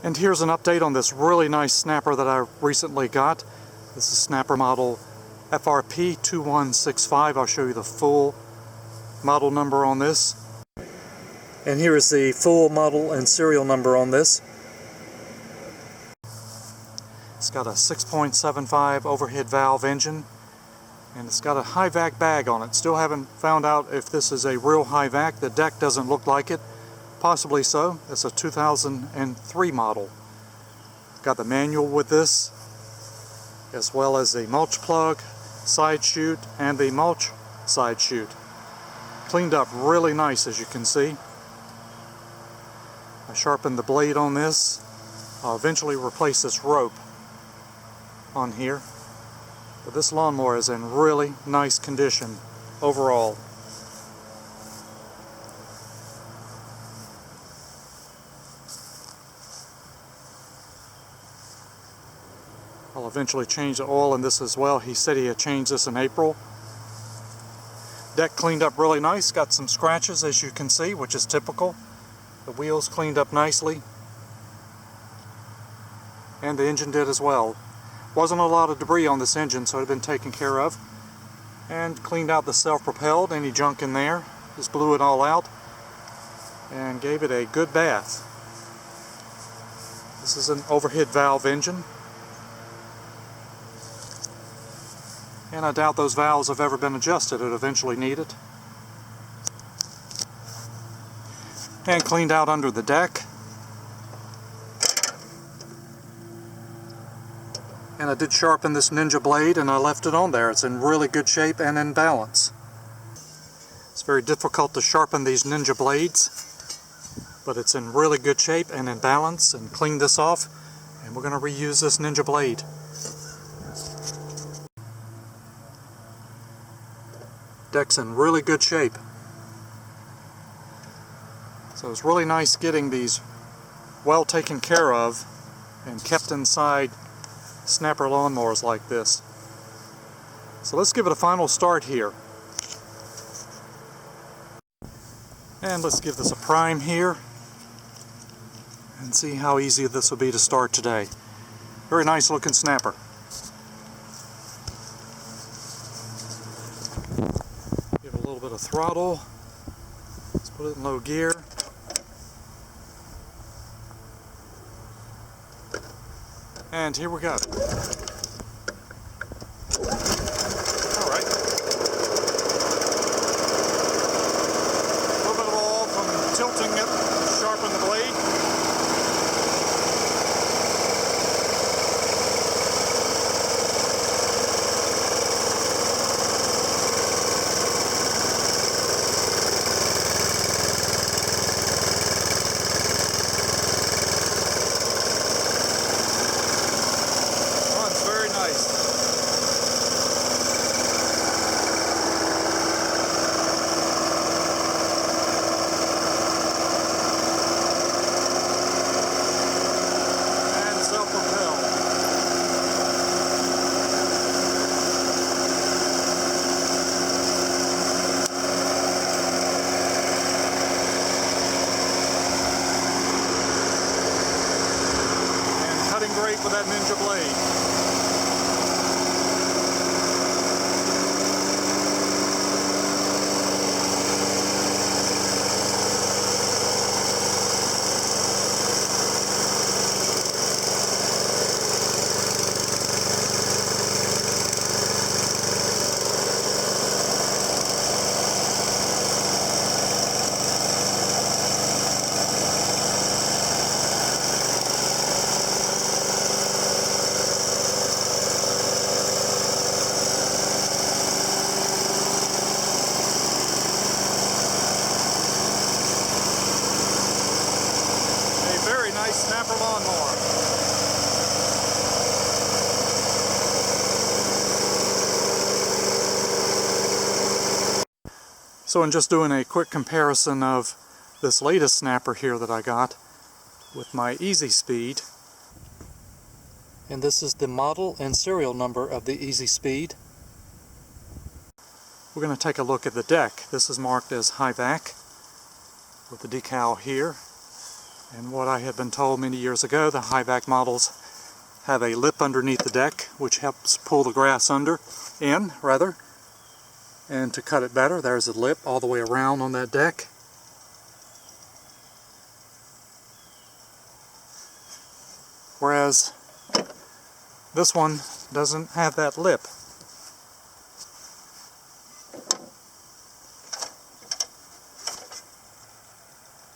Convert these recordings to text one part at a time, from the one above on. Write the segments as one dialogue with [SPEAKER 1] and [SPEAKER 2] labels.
[SPEAKER 1] And here's an update on this really nice snapper that I recently got. This is snapper model FRP21675. I'll show you the full model number on this. And here is the full model and serial number on this. It's got a 6.75 overhead valve engine, and it's got a high vac bag on it. Still haven't found out if this is a real high vac. The deck doesn't look like it. Possibly so. It's a 2003 model. Got the manual with this, as well as the mulch plug, side chute, and the mulch side chute. Cleaned up really nice, as you can see. I sharpened the blade on this. I'll eventually replace this rope on here. But this lawnmower is in really nice condition overall. I'll eventually change the oil in this as well. He said he had changed this in April. Deck cleaned up really nice. Got some scratches, as you can see, which is typical. The wheels cleaned up nicely. And the engine did as well. Wasn't a lot of debris on this engine, so it had been taken care of. And cleaned out the self-propelled, any junk in there. Just blew it all out and gave it a good bath. This is an overhead valve engine. And I doubt those valves have ever been adjusted. It eventually needed. And cleaned out under the deck. And I did sharpen this Ninja blade, and I left it on there. It's in really good shape and in balance. It's very difficult to sharpen these Ninja blades, but it's in really good shape and in balance. And clean this off, and we're going to reuse this Ninja blade. Deck's in really good shape. So it's really nice getting these well taken care of and kept inside snapper lawnmowers like this. So let's give it a final start here. And let's give this a prime here and see how easy this will be to start today. Very nice looking snapper. Give it a little bit of throttle. Let's put it in low gear. And here we go. Alright. A little bit of oil from tilting it to sharpen the blade. Great with that Ninja blade. Nice Snapper Lawn Mower. So in just doing a quick comparison of this latest snapper here that I got with my Easy Speed, and this is the model and serial number of the Easy Speed. We're going to take a look at the deck. This is marked as high vac with the decal here. And what I had been told many years ago, the high vac models have a lip underneath the deck which helps pull the grass in, and to cut it better, there's a lip all the way around on that deck. Whereas this one doesn't have that lip.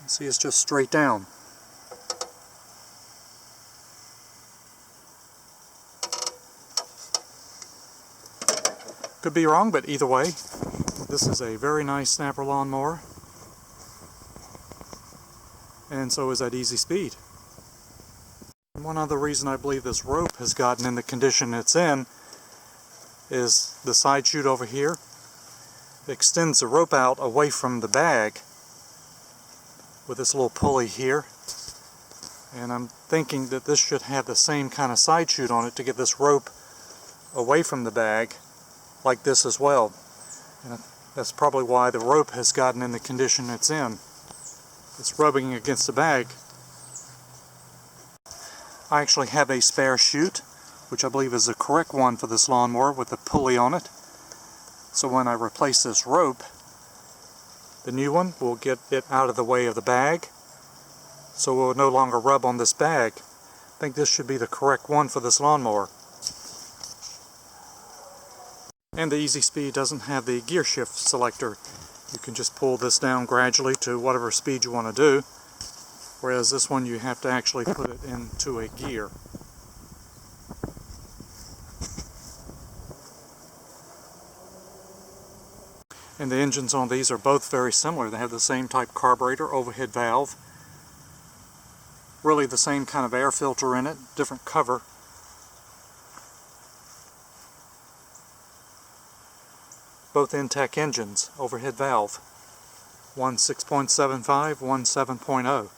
[SPEAKER 1] See, it's just straight down. Could be wrong, but either way, this is a very nice Snapper Lawn Mower. And so is that Easy Speed. One other reason I believe this rope has gotten in the condition it's in is the side chute over here. It extends the rope out away from the bag with this little pulley here. And I'm thinking that this should have the same kind of side chute on it to get this rope away from the bag like this as well. And that's probably why the rope has gotten in the condition it's in. It's rubbing against the bag. I actually have a spare chute, which I believe is the correct one for this lawnmower with the pulley on it. So when I replace this rope, the new one will get it out of the way of the bag, so it will no longer rub on this bag. I think this should be the correct one for this lawnmower. And the Easy Speed doesn't have the gear shift selector. You can just pull this down gradually to whatever speed you want to do, whereas this one you have to actually put it into a gear. And the engines on these are both very similar. They have the same type carburetor, overhead valve, really the same kind of air filter in it, different cover. Both Intech engines, overhead valve. One 6.75, one 7.0.